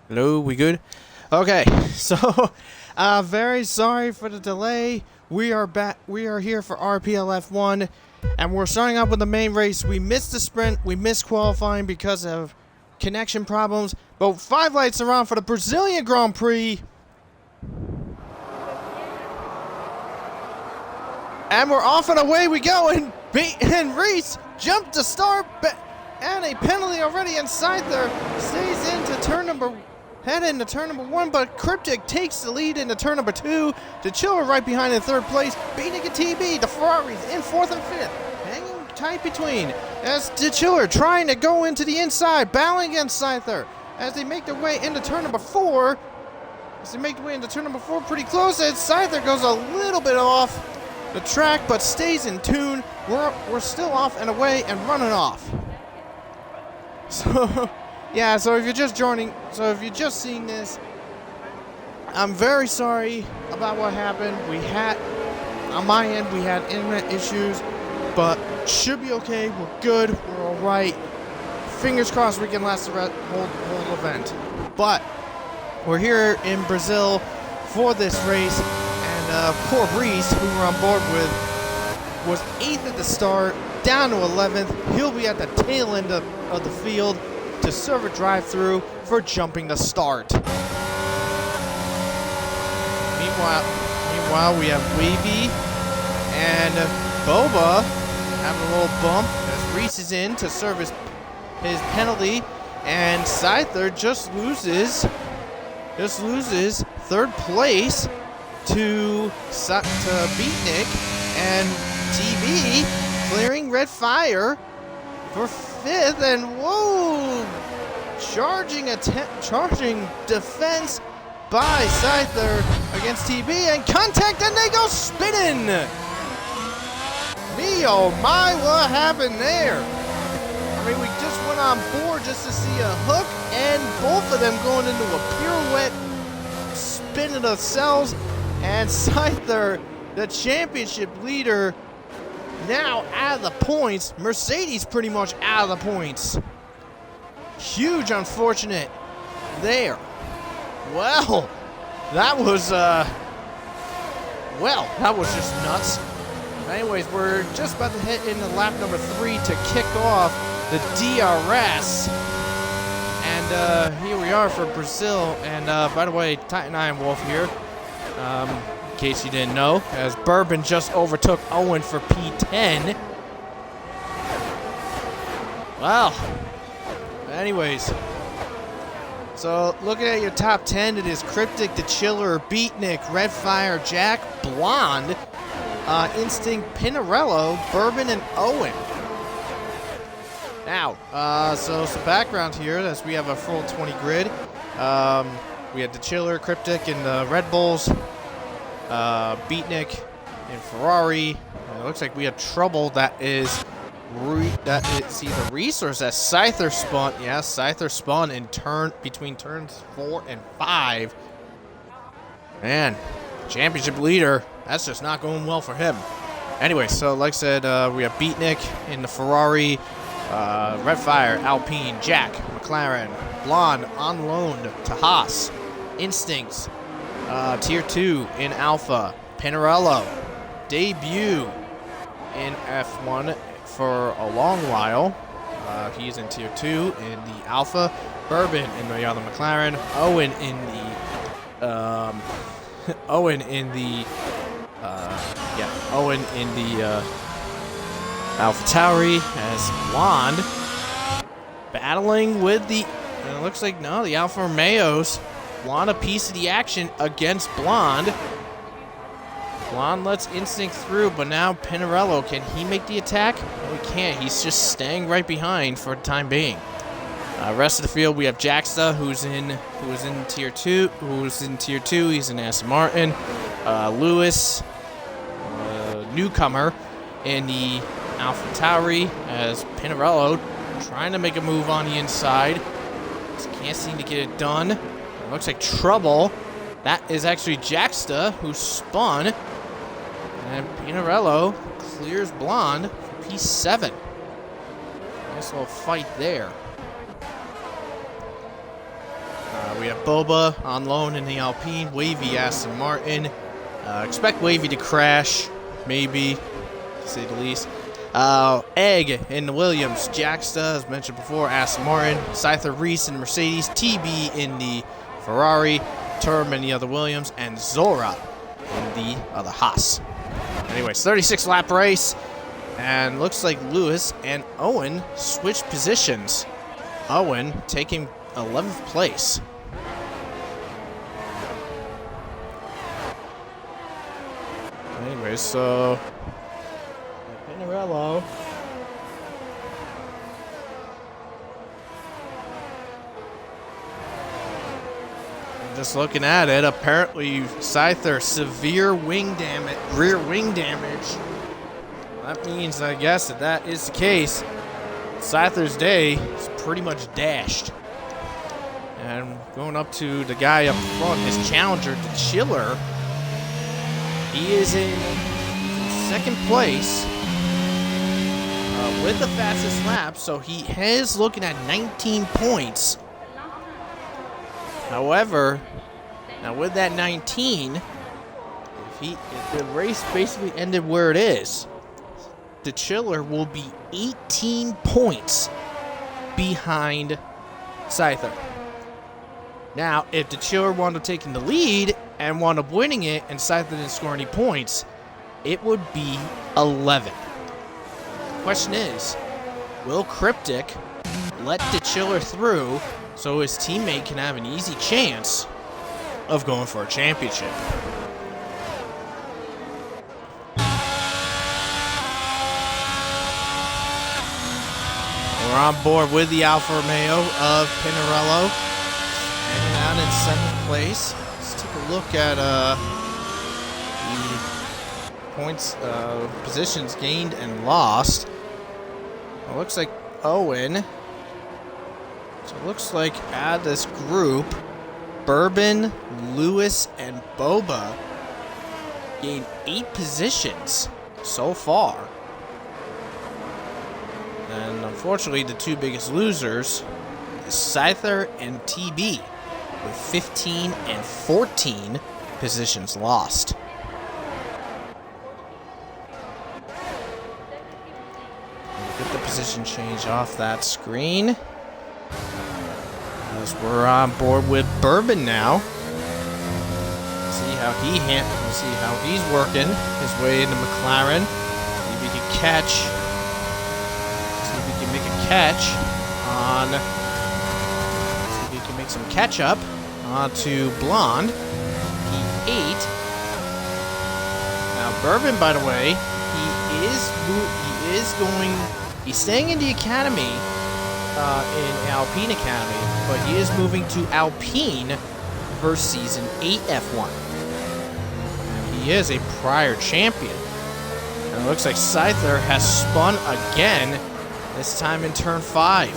Hello, we good? Okay, so very sorry for the delay. We are back. We are here for RPL F1, and we're starting up with the main race. We missed the sprint. We missed qualifying because of connection problems. But 5 lights are on for the Brazilian Grand Prix, and we're off and away we go. And Reese jumped to start, and a penalty already inside there. Stays into turn number. Head into turn number 1, but Cryptic takes the lead into turn number 2. The Chiller right behind in 3rd place, beating a TB. The Ferraris in 4th and 5th, hanging tight between. As the Chiller trying to go into the inside, battling against Scyther. As they make their way into turn number 4. Pretty close. And Scyther goes a little bit off the track, but stays in tune. We're still off and away and running off. So. Yeah, so if you're just seeing this, I'm very sorry about what happened. On my end, we had internet issues, but should be okay. We're good. We're all right. Fingers crossed we can last the whole event. But we're here in Brazil for this race, and poor Reese, who we're on board with, was 8th at the start, down to 11th. He'll be at the tail end of the field to serve a drive-through for jumping the start. Meanwhile, we have Wavy and Boba having a little bump as Reese is in to serve his penalty, and Scyther just loses 3rd place to Beatnik, and TV clearing red fire for 5th, and whoa! Charging defense by Scyther against TB, and contact, and they go spinning! Me oh my, what happened there? I mean, we just went on board just to see a hook, and both of them going into a pirouette, spinning themselves, and Scyther, the championship leader, now out of the points. Mercedes pretty much out of the points. Huge unfortunate there. Well, that was just nuts. Anyways, we're just about to hit into lap number 3 to kick off the DRS. And here we are for Brazil. And by the way, Titan Ironwolf here. In case you didn't know, as Bourbon just overtook Owen for P10. Well, anyways, so looking at your top 10, it is Cryptic, The Chiller, Beatnik, Redfire, Jack, Blonde, Instinct, Pinarello, Bourbon, and Owen. Now, so some background here, as we have a full 20 grid. We had The Chiller, Cryptic, and the Red Bulls. Beatnik and Ferrari. It looks like we have trouble. That is either Reese or is that Scyther spawn? Yeah, Scyther spawn in between turns 4 and 5. Man, championship leader. That's just not going well for him. Anyway, so like I said, we have Beatnik in the Ferrari, Redfire, Alpine, Jack, McLaren, Blonde on loan to Haas, Instincts. Tier 2 in Alpha, Pinarello, debut in F1 for a long while. He's in Tier 2 in the Alpha, Bourbon in the other McLaren, Owen in the Alpha Tauri as Blonde, battling with the. It looks like the Alfa Romeos. Blonde a piece of the action against Blonde. Blonde lets Instinct through, but now Pinarello, can he make the attack? No, he can't. He's just staying right behind for the time being. Rest of the field, we have Jacksta, who's in Tier 2. He's in Aston Martin. Lewis, newcomer in the Alpha Tauri, as Pinarello trying to make a move on the inside. Just can't seem to get it done. Looks like trouble. That is actually Jacksta who spun. And Pinarello clears Blonde for P7. Nice little fight there. We have Boba on loan in the Alpine, Wavy, Aston Martin. Expect Wavy to crash, maybe, to say the least. Egg in the Williams, Jacksta, as mentioned before, Aston Martin, Scyther Reese in the Mercedes, TB in the Ferrari, Term in the other Williams, and Zora in the other Haas. Anyways, 36 lap race, and looks like Lewis and Owen switched positions. Owen taking 11th place. Anyways, so Pinarello. Just looking at it, apparently Scyther severe wing damage, rear wing damage. That means, I guess, if that is the case, Scyther's day is pretty much dashed. And going up to the guy up front, his challenger, the Chiller. He is in second place with the fastest lap, so he is looking at 19 points. However, now with that 19, if the race basically ended where it is, the Chiller will be 18 points behind Scyther. Now, if the Chiller wound up taking the lead and wound up winning it and Scyther didn't score any points, it would be 11. The question is, will Cryptic let the Chiller through so his teammate can have an easy chance of going for a championship? We're on board with the Alfa Romeo of Pinarello, hanging out in second place. Let's take a look at the points, positions gained and lost. It looks like Owen. So it looks like out of this group, Bourbon, Lewis, and Boba gained 8 positions so far. And unfortunately, the two biggest losers is Scyther and TB with 15 and 14 positions lost. We'll get the position change off that screen. As we're on board with Bourbon now. See how he's working his way into McLaren. See if he can catch. See if he can make a catch on. See if he can make some catch up onto Blonde. P8. Now Bourbon, by the way, he's staying in the academy. In Alpine Academy, but he is moving to Alpine for Season 8 F1. And he is a prior champion. And it looks like Scyther has spun again, this time in turn 5.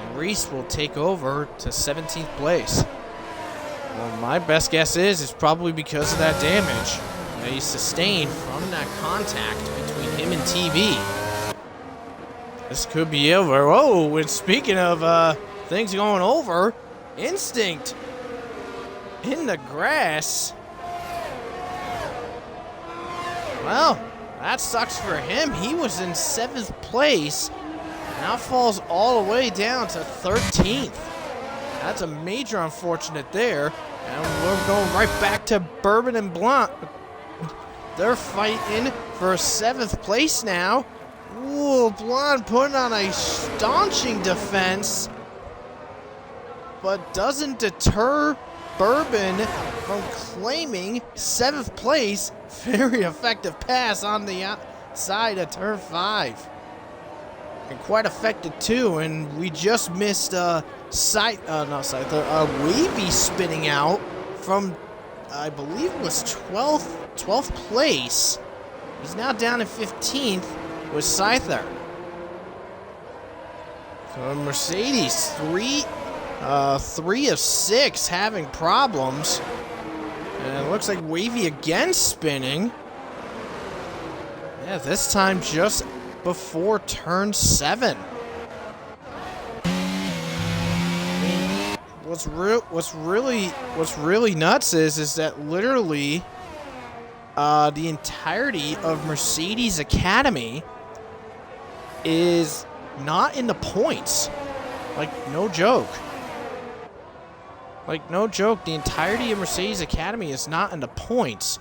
And Reese will take over to 17th place. Well, my best guess is it's probably because of that damage that he sustained from that contact between him and TV. This could be over. Whoa, and speaking of things going over, Instinct in the grass. Well, that sucks for him. He was in 7th place. Now falls all the way down to 13th. That's a major unfortunate there. And we're going right back to Bourbon and Blunt. They're fighting for 7th place now. Ooh, Blonde putting on a staunching defense, but doesn't deter Bourbon from claiming 7th place. Very effective pass on the outside of turn 5. And quite effective too, and we just missed Wavy spinning out from, I believe it was 12th place. He's now down in 15th. With Scyther. So Mercedes, 3 of 6 having problems. And it looks like Wavy again spinning. Yeah, this time just before turn 7. I mean, what's really nuts is that literally the entirety of Mercedes Academy is not in the points. Like, no joke. Like, no joke, the entirety of Mercedes Academy is not in the points.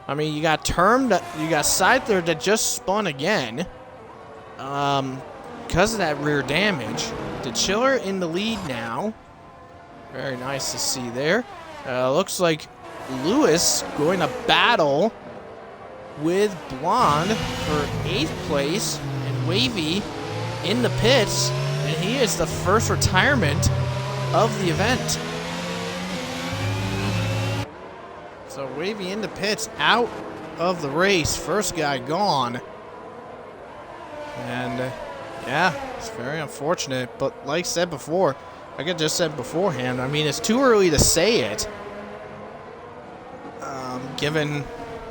I mean, you got Scyther that just spun again. Because of that rear damage. The Chiller in the lead now. Very nice to see there. Looks like Lewis going to battle with Blonde for 8th place. And Wavy in the pits. And he is the first retirement of the event. So Wavy in the pits, out of the race. First guy gone. And yeah, it's very unfortunate. But like I said before, like I just said beforehand, I mean, it's too early to say it. Given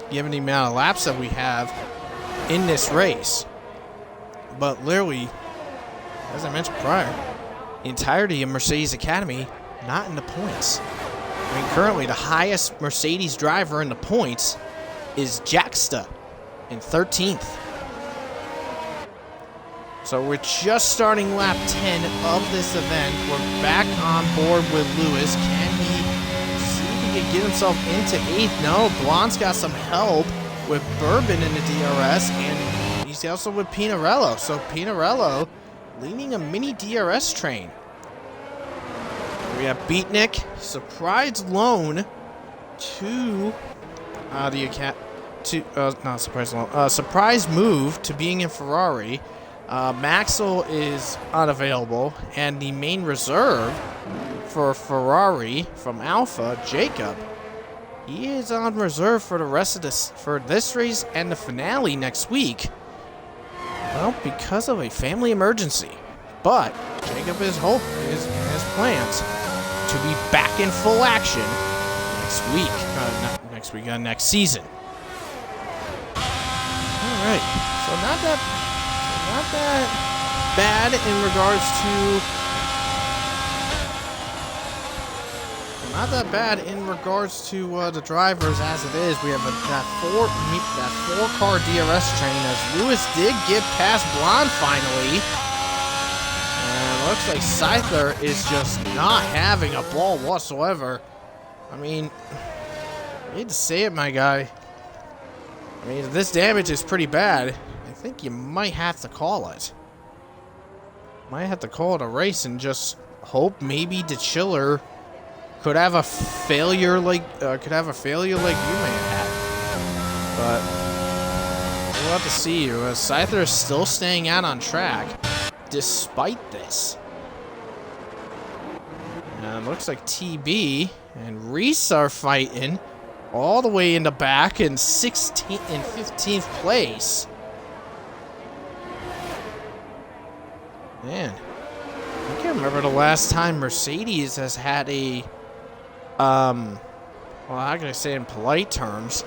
the amount of laps that we have in this race. But literally, as I mentioned prior, the entirety of Mercedes Academy not in the points. I mean, currently the highest Mercedes driver in the points is Jacksta in 13th. So we're just starting lap 10 of this event. We're back on board with Lewis. Can he see if he can get himself into 8th? No, Blonde's got some help with Bourbon in the DRS, and he's also with Pinarello. So Pinarello leading a mini DRS train. We have Beatnik, surprise loan to surprise move to being in Ferrari. Maxwell is unavailable, and the main reserve for Ferrari from Alpha, Jacob, he is on reserve for the rest of this race and the finale next week. Well, because of a family emergency. But Jacob has plans to be back in full action next week. Next season. All right. So not that bad in regards to the drivers as it is. We have that four-car DRS train as Lewis did get past Blonde finally. And it looks like Scyther is just not having a ball whatsoever. I mean, I hate to say it, my guy. I mean, if this damage is pretty bad, I think you might have to call it. Might have to call it a race and just hope maybe the Chiller could have a failure like you may have had. But we'll have to see. Scyther is still staying out on track despite this. And looks like TB and Reese are fighting all the way in the back in 16th and 15th place. Man, I can't remember the last time Mercedes has had a, well, how can I say it in polite terms?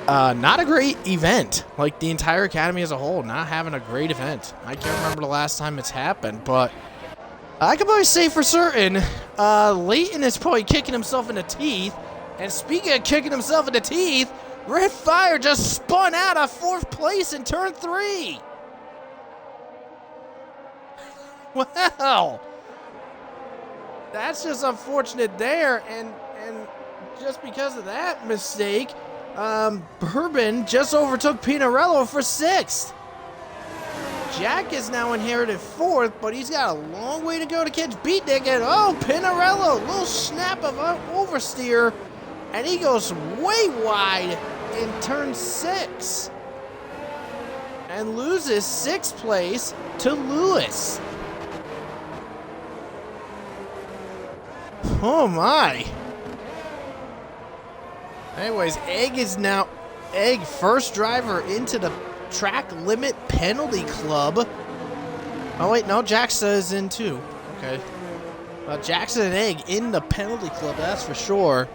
Not a great event. Like, the entire Academy as a whole, not having a great event. I can't remember the last time it's happened, but I can probably say for certain, Leighton is probably kicking himself in the teeth. And speaking of kicking himself in the teeth, Red Fire just spun out of 4th place in turn 3. Well, that's just unfortunate there, and just because of that mistake, Bourbon just overtook Pinarello for 6th. Jack is now inherited 4th, but he's got a long way to go to catch Beatnik, and oh, Pinarello, little snap of oversteer, and he goes way wide in turn 6, and loses 6th place to Lewis. Oh my. Anyways, Egg first driver into the track limit penalty club. Oh wait, no, Jackson is in too. Okay. Jackson and Egg in the penalty club, that's for sure.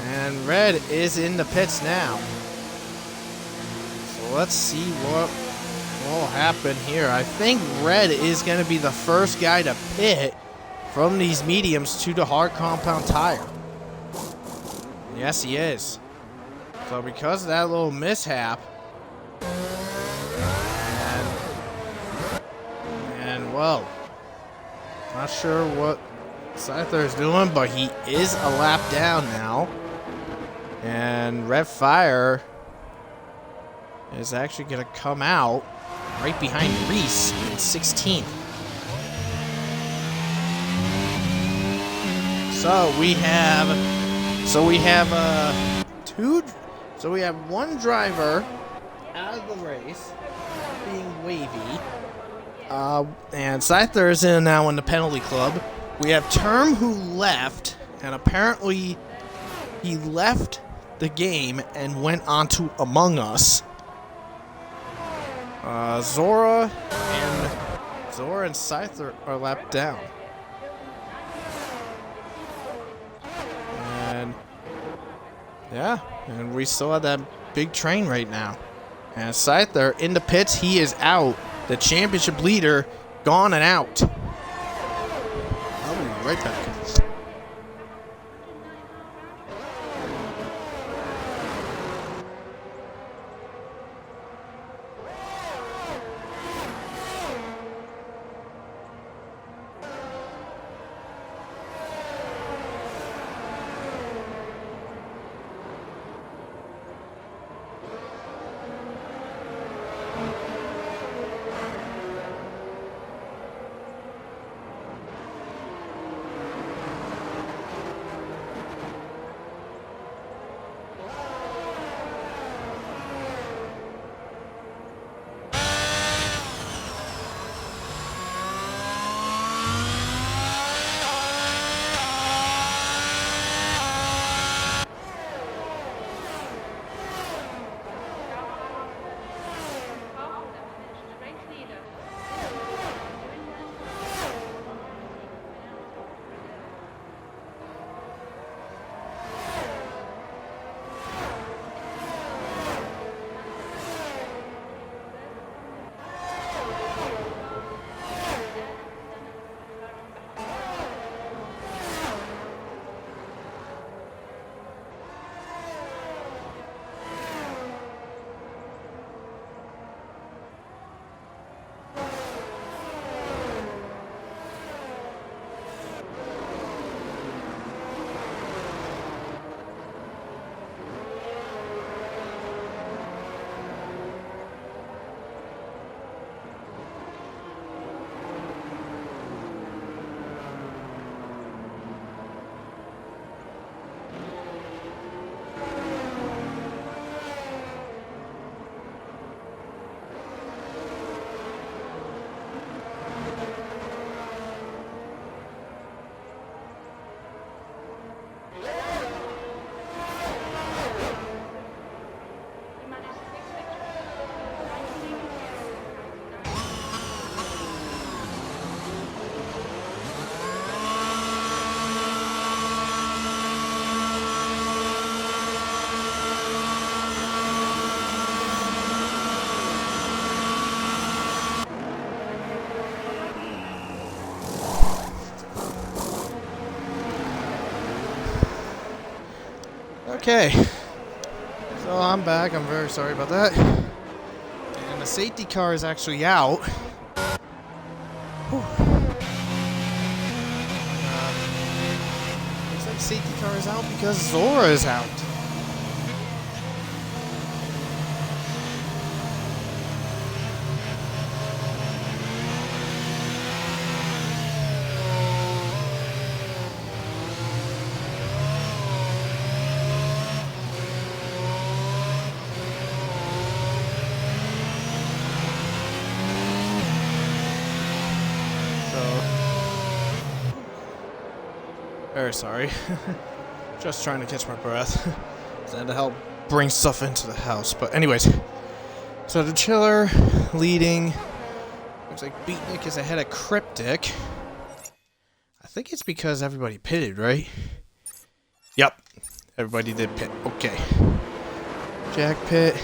And Red is in the pits now. So let's see what will happen here? I think Red is going to be the first guy to pit from these mediums to the hard compound tire. Yes, he is. So because of that little mishap, and well, not sure what Scyther is doing, but he is a lap down now. And Red Fire is actually going to come out right behind Reese in 16th. So we have one driver out of the race being wavy. And Scyther is now in the penalty club. We have Term who left, and apparently he left the game and went on to Among Us. Zora and Scyther are lapped down. And yeah, and we still have that big train right now. And Scyther in the pits, he is out. The championship leader gone and out. I'll be right back. Okay, so I'm back. I'm very sorry about that. And the safety car is actually out. Looks like safety car is out because Zora is out. Very sorry. Just trying to catch my breath. I had to help bring stuff into the house. But anyways, so the Chiller leading. Looks like Beatnik is ahead of Cryptic. I think it's because everybody pitted, right? Yep. Everybody did pit. Okay. Jack pit.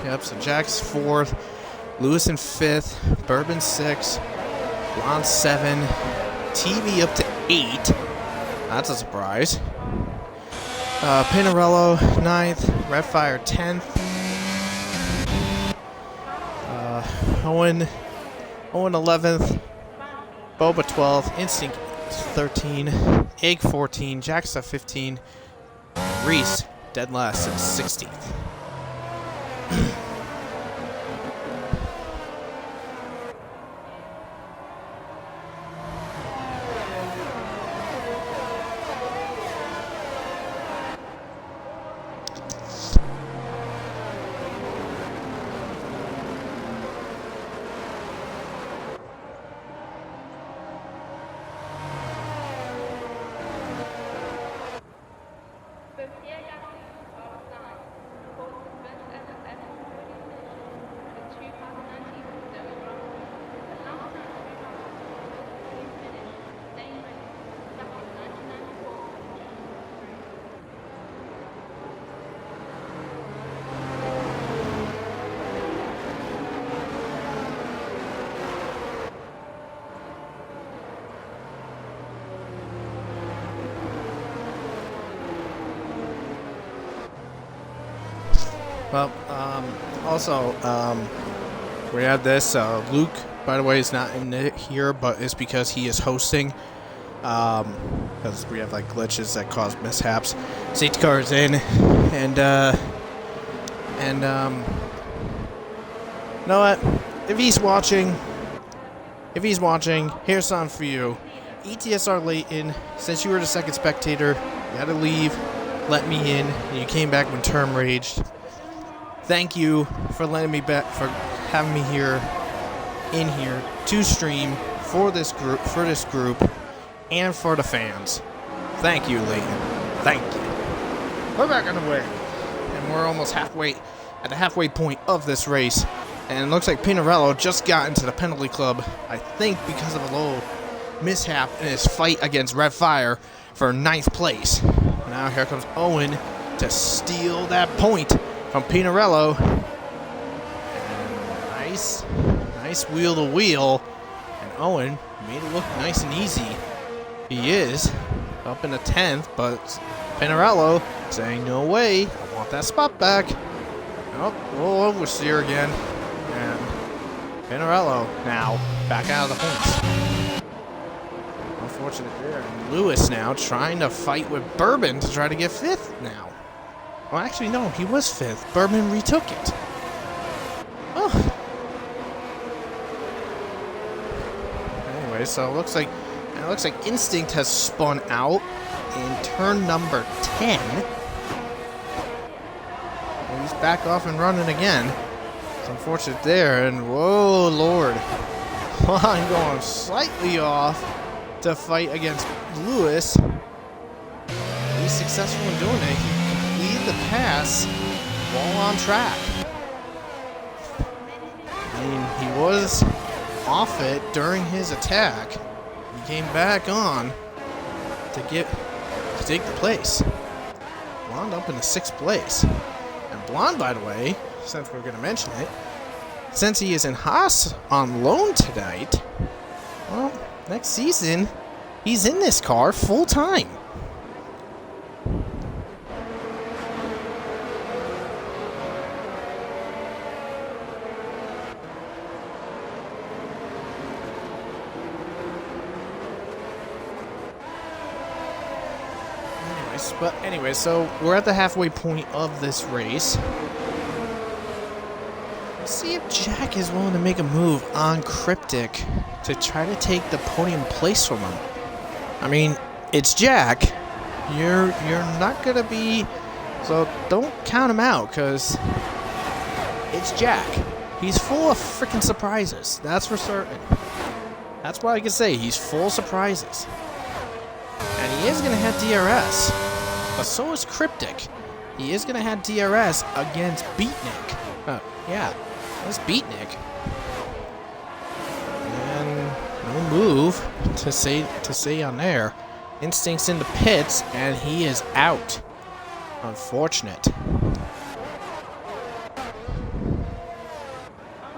Yep, so Jack's fourth. Lewis in 5th, Bourbon 6th, Blonde 7, TV up to 8. That's a surprise. Pinarello 9th, Redfire 10th. Owen 11th, Boba 12th, Instinct 13, Egg 14, Jackson 15, Reese dead last at 16th. Well, also, we had this, Luke, by the way, is not in it here, but it's because he is hosting, because we have, like, glitches that cause mishaps. Safety car is in, and, you know what, if he's watching, here's something for you. ETSR Layton, since you were the second spectator, you had to leave, let me in, and you came back when term raged. Thank you for letting me back, for having me in here to stream for this group, and for the fans. Thank you, Layton. Thank you. We're back on the way, and we're almost at the halfway point of this race. And it looks like Pinarello just got into the penalty club, I think because of a little mishap in his fight against Redfire for 9th place. Now here comes Owen to steal that point from Pinarello. Nice wheel to wheel. And Owen made it look nice and easy. He is up in the 10th, but Pinarello saying no way, I want that spot back. Oh, roll oversteer again. And Pinarello now back out of the points. Unfortunate there. And Lewis now trying to fight with Bourbon to try to get 5th now. Well, actually, no, he was 5th. Bourbon retook it. Oh. Anyway, so it looks like Instinct has spun out in turn number 10. And he's back off and running again. It's unfortunate there, and whoa, Lord. Line going slightly off to fight against Lewis. He's successful in doing it. He completed the pass while on track. I mean, he was off it during his attack. He came back on to take the place. Blonde up in the 6th place. And Blonde, by the way, since we're going to mention it, since he is in Haas on loan tonight, well, next season, he's in this car full time. Anyway, so we're at the halfway point of this race. Let's see if Jack is willing to make a move on Cryptic to try to take the podium place from him. I mean, it's Jack. You're not gonna be, so don't count him out, because it's Jack. He's full of freaking surprises. That's for certain. That's what I can say. He's full of surprises. And he is gonna have DRS. But so is Cryptic. He is going to have DRS against Beatnik. Yeah, that's Beatnik. And no move to say on there. Instinct's in the pits, and he is out. Unfortunate.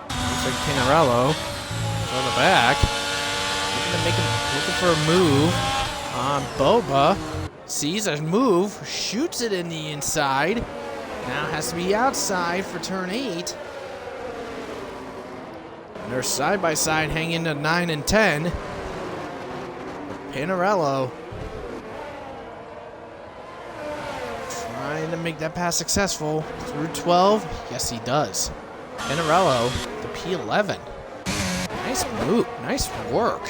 Looks like Pinarello on the back. Looking for a move on Boba. Sees a move, shoots it in the inside. Now has to be outside for turn 8. And they're side by side hanging to 9 and 10. Pinarello trying to make that pass successful through 12. Yes, he does. Pinarello, the P11. Nice move. Nice work.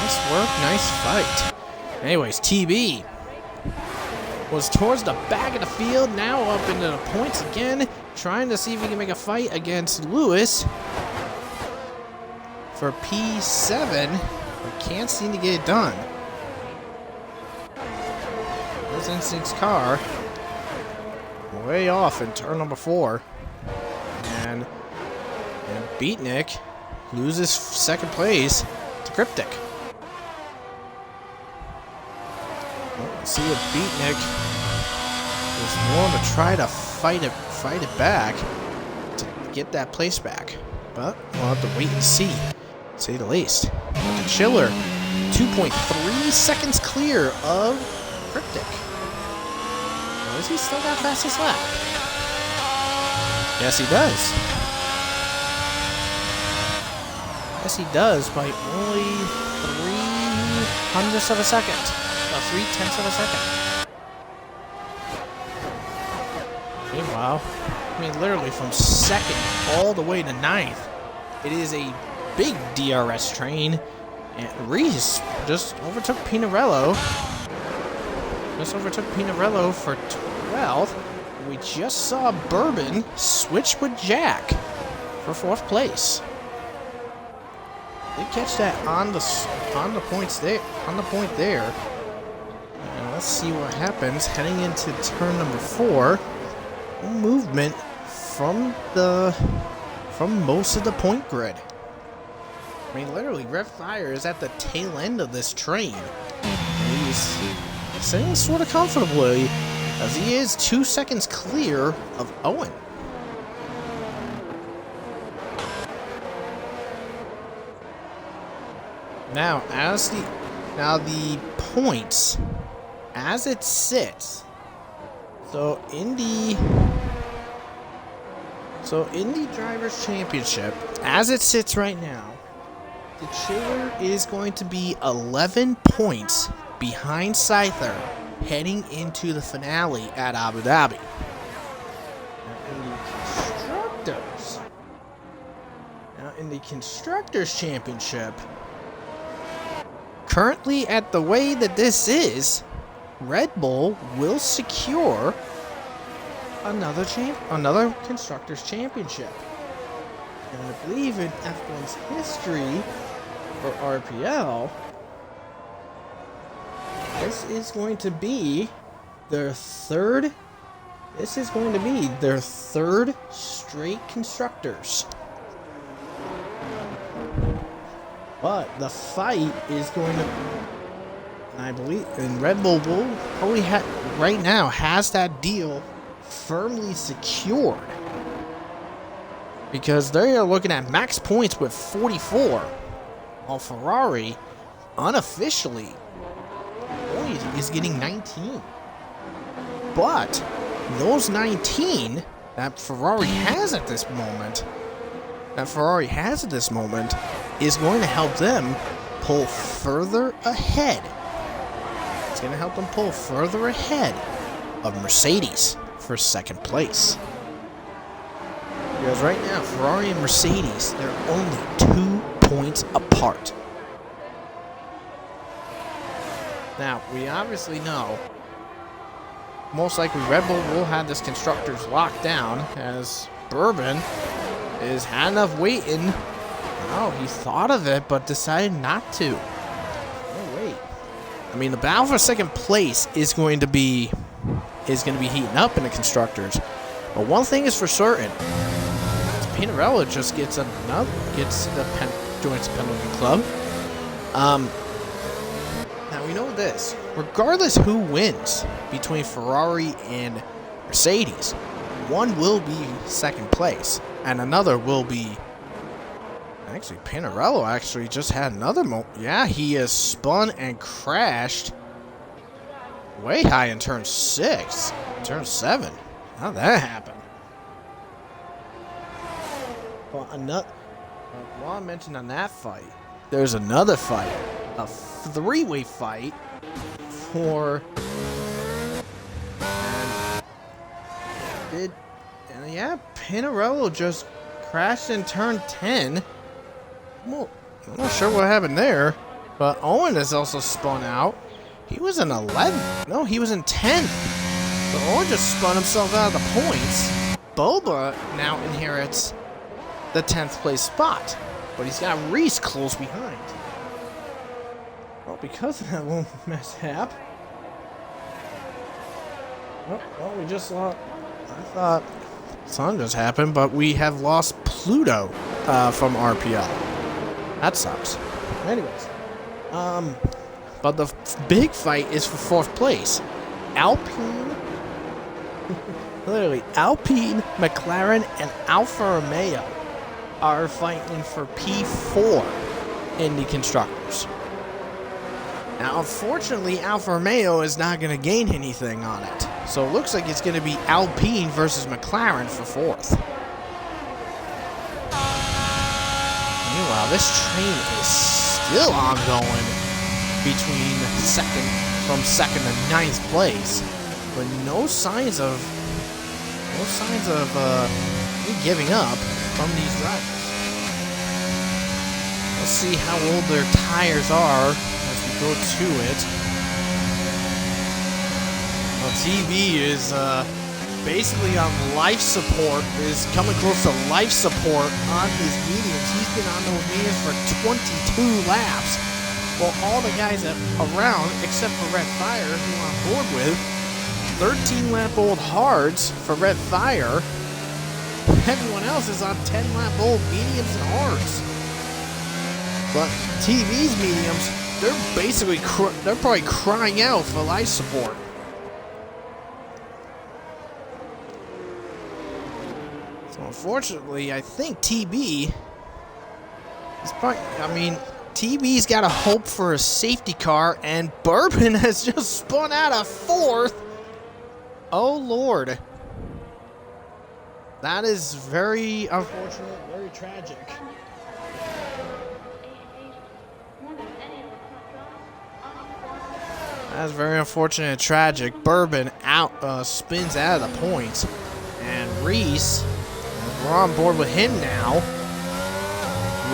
Nice work. Nice fight. Anyways, TB was towards the back of the field. Now up into the points again. Trying to see if he can make a fight against Lewis for P7. But can't seem to get it done. This Instinct's car way off in turn number 4. And Beatnik loses second place to Cryptic. Well, let's see if Beatnik is willing to try to fight it back to get that place back. But we'll have to wait and see, to say the least. The Chiller, 2.3 seconds clear of Cryptic. Does he still got fastest lap? Yes, he does. Yes, he does by only 0.03 of a second. 0.3 of a second. Meanwhile, I mean, literally from 2nd all the way to 9th, it is a big DRS train. And Reese just overtook Pinarello. For 12th. We just saw Bourbon switch with Jack for 4th place. They catch that on the point there. And let's see what happens heading into turn number 4. Movement from most of the point grid. I mean, literally, Red Fire is at the tail end of this train. And he's sitting sort of comfortably, as he is 2 seconds clear of Owen. Now, the points as it sits. So in the Drivers' Championship, as it sits right now, the Chiller is going to be 11 points behind Scyther heading into the finale at Abu Dhabi. Now in the Constructors' Championship, currently at the way that this is, Red Bull will secure another Constructors' Championship. And I believe in F1's history for RPL, this is going to be their third straight Constructors. But the fight is going to, I believe, and Red Bull will probably right now has that deal firmly secured, because they are looking at max points with 44, while Ferrari unofficially only is getting 19. But those 19 that Ferrari has at this moment, is going to help them pull further ahead. It's going to help them pull further ahead of Mercedes for second place. Because right now, Ferrari and Mercedes, they're only 2 points apart. Now, we obviously know most likely Red Bull will have this Constructors locked down, as Bourbon is had enough waiting. Oh, he thought of it, but decided not to. Oh, wait. I mean, the battle for second place is going to be heating up in the Constructors. But one thing is for certain: Pinarello just joins the penalty club. Now we know this: regardless who wins between Ferrari and Mercedes, one will be second place, and another will be Actually, Pinarello actually just had another yeah, he has spun and crashed way high in turn 6. Turn 7. How'd that happen? Well, while I mentioned on that fight, there's another fight. A three-way fight for... And yeah, Pinarello just crashed in turn 10. Well, I'm not sure what happened there, but Owen has also spun out. He was in 11th. No, he was in 10th. But Owen just spun himself out of the points. Boba now inherits the 10th place spot, but he's got Reese close behind. Well, because of that little mishap. Well, we just lost. I thought something just happened, but we have lost Pluto from RPL. That sucks. Anyways, but the big fight is for 4th place. Alpine, literally Alpine, McLaren, and Alfa Romeo are fighting for P4 in the constructors. Now, unfortunately, Alfa Romeo is not going to gain anything on it. So it looks like it's going to be Alpine versus McLaren for 4th. Meanwhile, this train is still ongoing from 2nd to 9th place, but no signs of giving up from these drivers. Let's see how old their tires are as we go to it. Well, TV is basically on life support, is coming close to life support on his mediums. He's been on those mediums for 22 laps. Well, all the guys around, except for Red Fire, who I'm on board with, 13-lap-old hards for Red Fire. Everyone else is on 10-lap-old mediums and hards. But TV's mediums, they're basically, they're probably crying out for life support. So unfortunately, I think TB is probably, TB's got to hope for a safety car, and Bourbon has just spun out of 4th. Oh, Lord. That is very unfortunate, very tragic. That's very unfortunate and tragic. Bourbon spins out of the points. And Reese, we're on board with him now,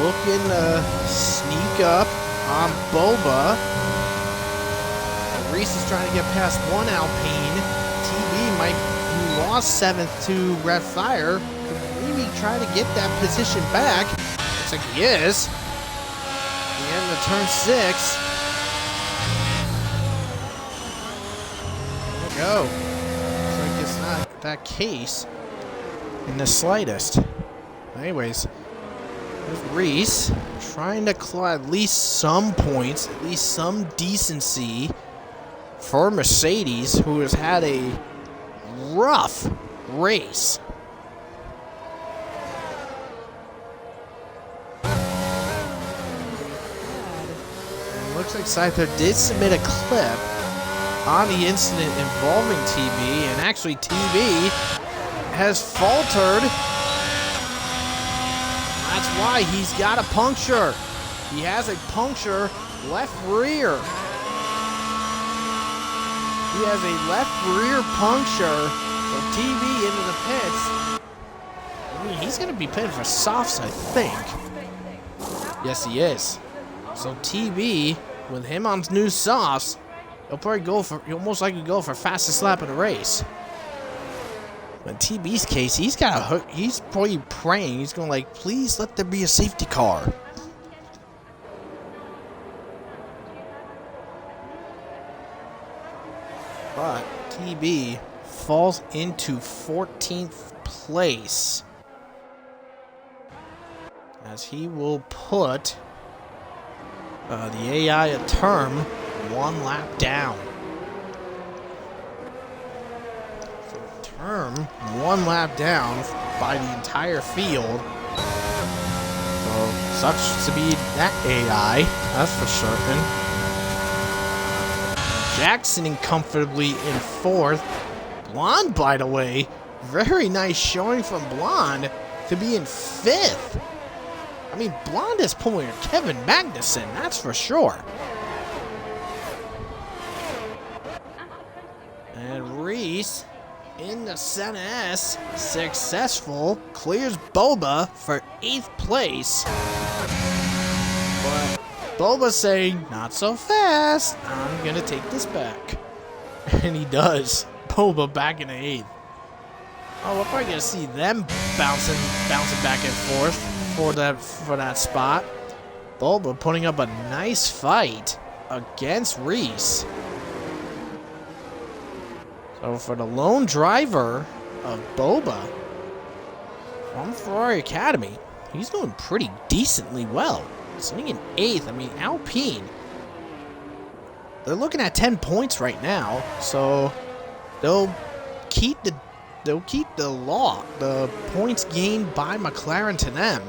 looking to sneak up on Boba. Reese is trying to get past one Alpine. TV who lost 7th to Red Fire, maybe try to get that position back. Looks like he is. The end of turn 6. There we go. Looks like it's not that case in the slightest. Anyways, there's Reese trying to claw at least some points, at least some decency for Mercedes, who has had a rough race. And looks like Scyther did submit a clip on the incident involving TB, and actually TB has faltered. That's why he's got a puncture. He has a puncture left rear. He has a left rear puncture. So TV into the pits. He's going to be pitted for softs, I think. Yes, he is. So TV, with him on new softs, he'll most likely go for fastest lap of the race. In TB's case, he's probably praying. He's going like, please let there be a safety car. But TB falls into 14th place as he will put the AI at term 1 lap down. Term 1 lap down by the entire field. So Sucks to be that AI, that's for certain. Jack sitting comfortably in 4th. Blonde, by the way, very nice showing from Blonde to be in 5th. I mean, Blonde is pulling a Kevin Magnuson, that's for sure. And Reese in the Senna S, successful, clears Boba for 8th place. But Boba's saying, not so fast, I'm gonna take this back. And he does. Boba back in the 8th. Oh, we're probably gonna see them bouncing back and forth for that spot. Boba putting up a nice fight against Reese. So for the lone driver of Boba from Ferrari Academy, he's doing pretty decently well. Sitting in 8th. I mean, Alpine, they're looking at 10 points right now, so they'll keep the points gained by McLaren to them,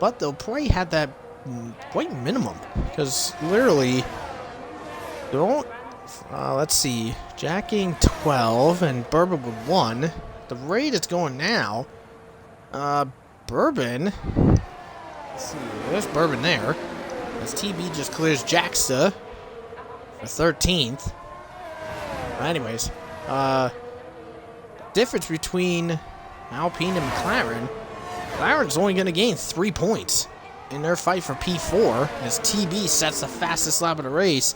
but they'll probably have that quite minimum, because literally they don't. Let's see, Jack getting 12 and Bourbon with 1. The rate it's going now. Bourbon. Let's see, there's Bourbon there. As TB just clears Jacksta for 13th. Anyways, difference between Alpine and McLaren. McLaren's only going to gain 3 points in their fight for P4 as TB sets the fastest lap of the race.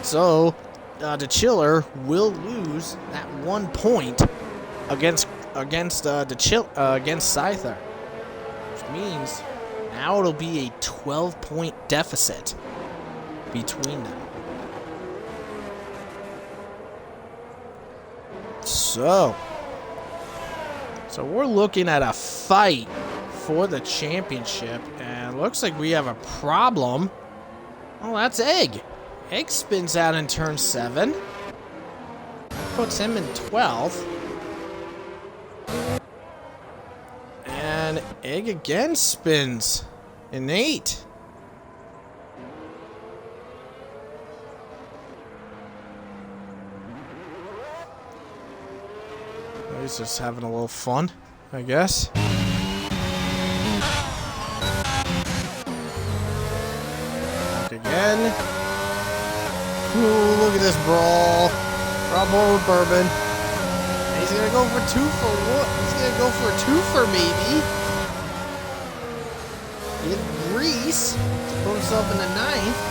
So the Chiller will lose that 1 point against Scyther, which means now it'll be a 12-point deficit between them. So we're looking at a fight for the championship, and it looks like we have a problem. Oh, that's Egg. Egg spins out in turn 7. Puts him in 12th. And Egg again spins in 8. He's just having a little fun, I guess. Back again. Ooh, look at this brawl. Bravo with Bourbon. And he's gonna go for 2 for what? He's gonna go for a 2 for maybe. Get Reese to put himself in the 9th.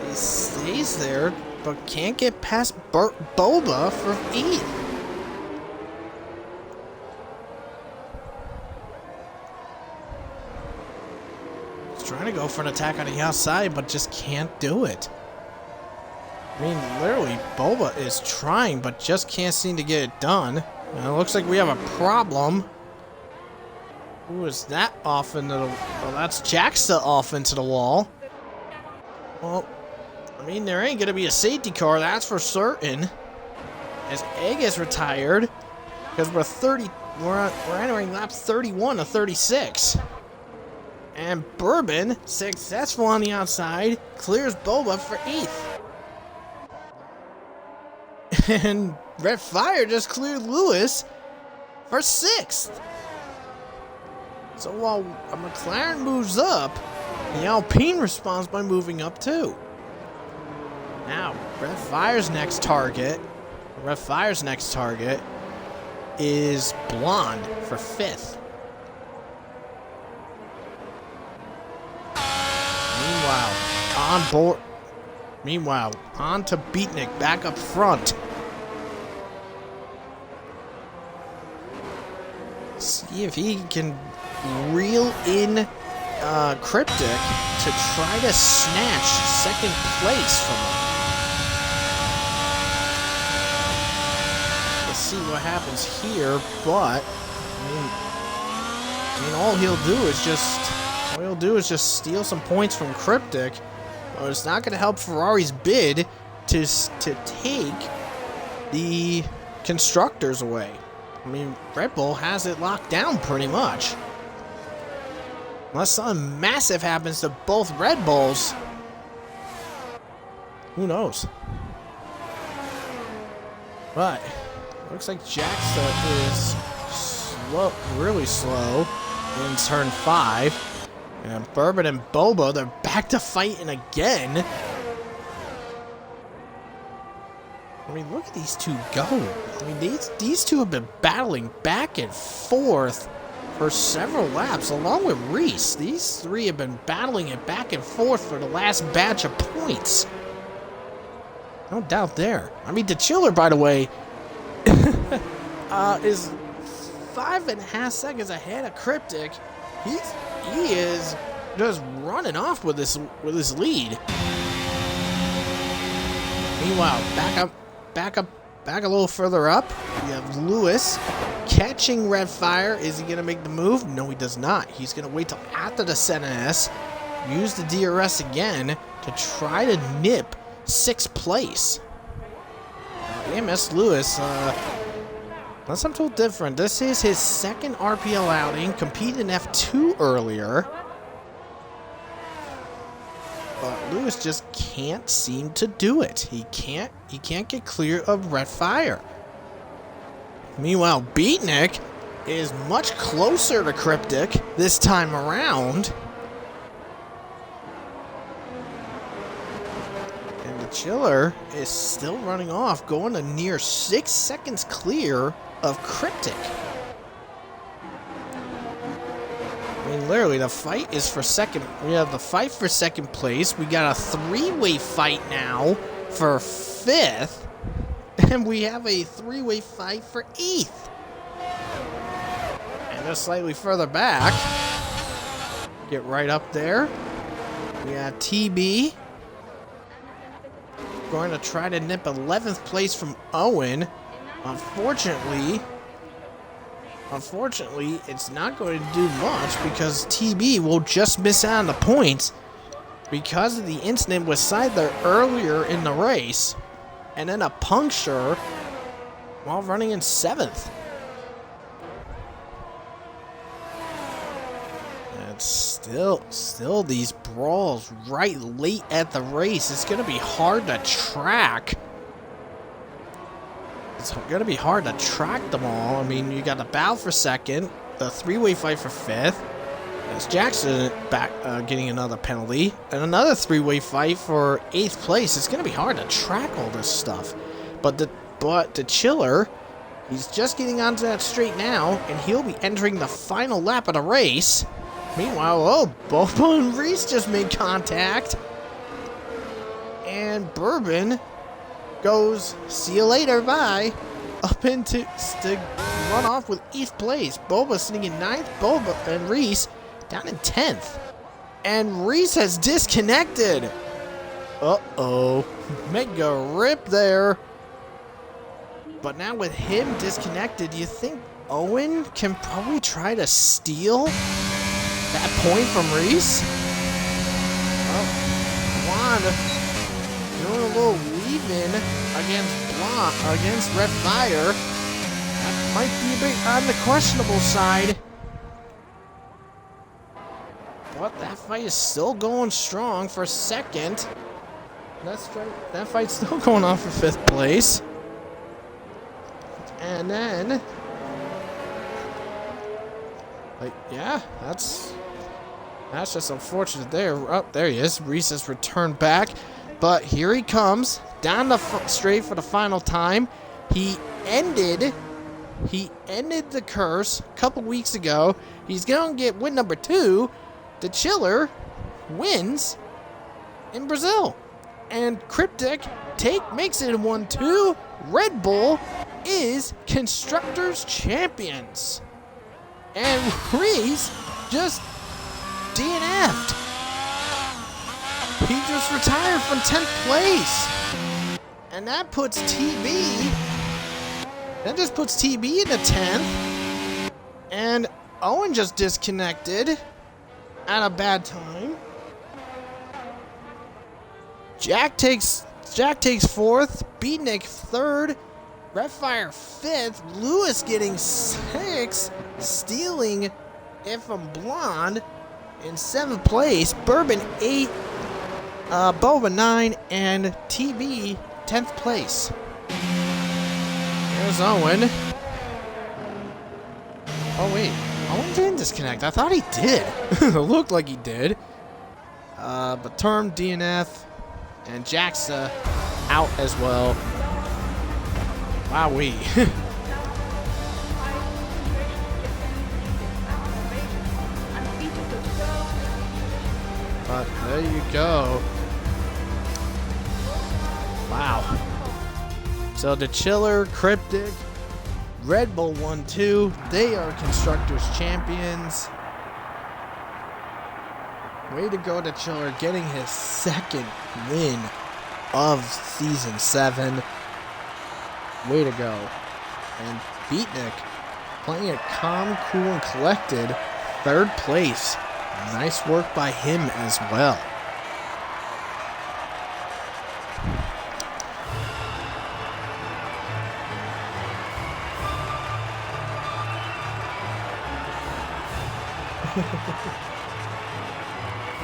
He stays there, but can't get past Boba for 8th. Trying to go for an attack on the outside, but just can't do it. I mean, literally, Boba is trying, but just can't seem to get it done. And it looks like we have a problem. Who is that off into the... Well, that's Jacksta off into the wall. Well, I mean, there ain't gonna be a safety car, that's for certain. As Egg is retired, because we're entering lap 31 of 36. And Bourbon, successful on the outside, clears Boba for 8th. And Red Fire just cleared Lewis for 6th. So while a McLaren moves up, the Alpine responds by moving up too. Now, Red Fire's next target is Blonde for 5th. Meanwhile, on to Beatnik back up front. See if he can reel in Cryptic to try to snatch 2nd place from him. Let's see what happens here, but I mean all he'll do is just steal some points from Cryptic. Well, it's not going to help Ferrari's bid to take the constructors away. I mean, Red Bull has it locked down pretty much. Unless something massive happens to both Red Bulls, who knows? But looks like Jaxa is slow, really slow in turn 5. And Bourbon and Bobo, they're back to fighting again. I mean, look at these two go. I mean, these two have been battling back and forth for several laps, along with Reese. These three have been battling it back and forth for the last batch of points. No doubt there. I mean, the Chiller, by the way, is 5.5 seconds ahead of Cryptic. He is just running off with this lead. Meanwhile, back a little further up, we have Lewis catching Red Fire. Is he going to make the move? No, he does not. He's going to wait till after the ZNS, use the DRS again to try to nip 6th place. AMS Lewis, unless I'm told different, this is his 2nd RPL outing, competed in F2 earlier. But Lewis just can't seem to do it. He can't get clear of Red Fire. Meanwhile, Beatnik is much closer to Cryptic this time around. And the Chiller is still running off, going to near 6 seconds clear of Cryptic. I mean, literally, the fight is for second. We have the fight for 2nd place. We got a 3-way fight now for 5th. And we have a 3-way fight for 8th. And just slightly further back, get right up there, we have TB going to try to nip 11th place from Owen. Unfortunately, it's not going to do much because TB will just miss out on the points because of the incident with Seidler earlier in the race, and then a puncture while running in 7th. And still these brawls right late at the race. It's going to be hard to track. It's going to be hard to track them all. I mean, you got the battle for 2nd, the 3-way fight for 5th. There's Jackson back getting another penalty, and another 3-way fight for 8th place. It's going to be hard to track all this stuff. But the Chiller, he's just getting onto that straight now, and he'll be entering the final lap of the race. Meanwhile, oh, Bobo and Reese just made contact. And Bourbon goes, see you later, bye, up into to run off with 8th place. Boba sitting in 9th, Boba and Reese down in 10th. And Reese has disconnected. Uh-oh. Mega rip there. But now with him disconnected, do you think Owen can probably try to steal that point from Reese? Oh, Juan doing a little weave-in against Red Fire. That might be a bit on the questionable side. But that fight is still going strong for 2nd. That's right. That fight's still going on for 5th place. And then, like, yeah, that's just unfortunate there. Oh, there he is. Reese has returned back. But here he comes down the straight for the final time. He ended the curse a couple weeks ago. He's going to get win number 2. The Chiller wins in Brazil. And Cryptic makes it in 1-2. Red Bull is Constructors Champions. And Reese just DNF'd. He just retired from 10th place. And that puts TB. That just puts TB into 10th. And Owen just disconnected at a bad time. Jack takes fourth. Beatnik third. Redfire fifth. Lewis getting sixth. Stealing If I'm Blonde in seventh place. Bourbon 8. Boba 9. And TB 10th place. There's Owen. Oh, wait. Owen didn't disconnect. I thought he did. It looked like he did. But Term, DNF, and Jack's out as well. Wowee. But there you go. Wow. So the Chiller, Cryptic, Red Bull 1-2, they are Constructors champions. Way to go to Chiller, getting his second win of Season 7. Way to go. And Beatnik playing it calm, cool, and collected. Third place. Nice work by him as well.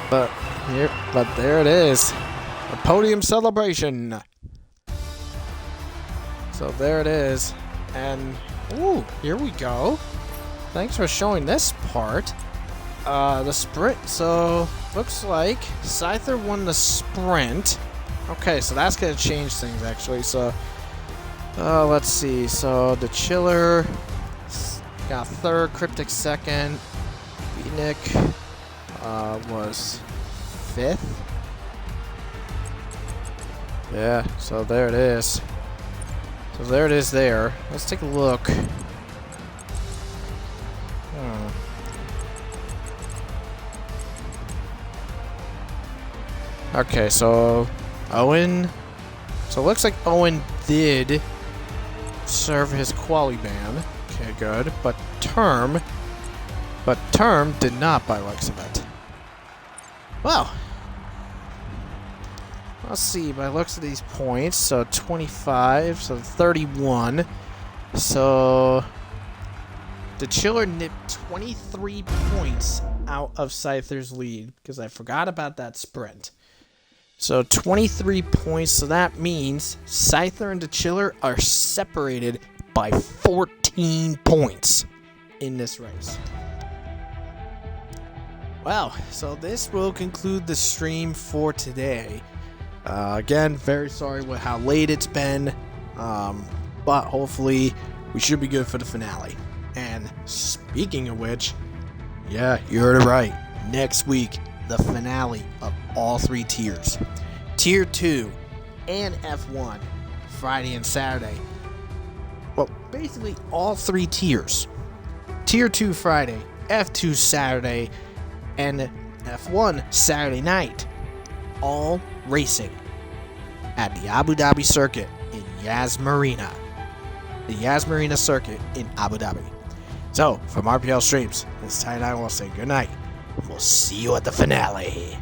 But there it is. A podium celebration. So there it is. And ooh, here we go. Thanks for showing this part. The sprint. So looks like Scyther won the sprint. Okay, so that's gonna change things actually. So let's see. So the Chiller got third, Cryptic second, Beatnik was fifth. Yeah, so there it is. So there it is there. Let's take a look. Okay, so Owen. So it looks like Owen did serve his quali ban. Okay, good. But Term did not by looks of it. Well, let's see, by looks of these points, so 25, so 31. So the Chiller nipped 23 points out of Scyther's lead because I forgot about that sprint. So 23 points, so that means Scyther and the Chiller are separated by 14 points in this race. Well, so this will conclude the stream for today. Again, very sorry with how late it's been, but hopefully we should be good for the finale. And speaking of which, yeah, you heard it right. Next week, the finale of all three tiers. Tier 2 and F1, Friday and Saturday. Well, basically all three tiers. Tier 2 Friday, F2 Saturday, and F1 Saturday night. All racing at the Abu Dhabi circuit in Yas Marina. The Yas Marina circuit in Abu Dhabi. So, from RPL Streams, this is Ty and I will say good night. We'll see you at the finale.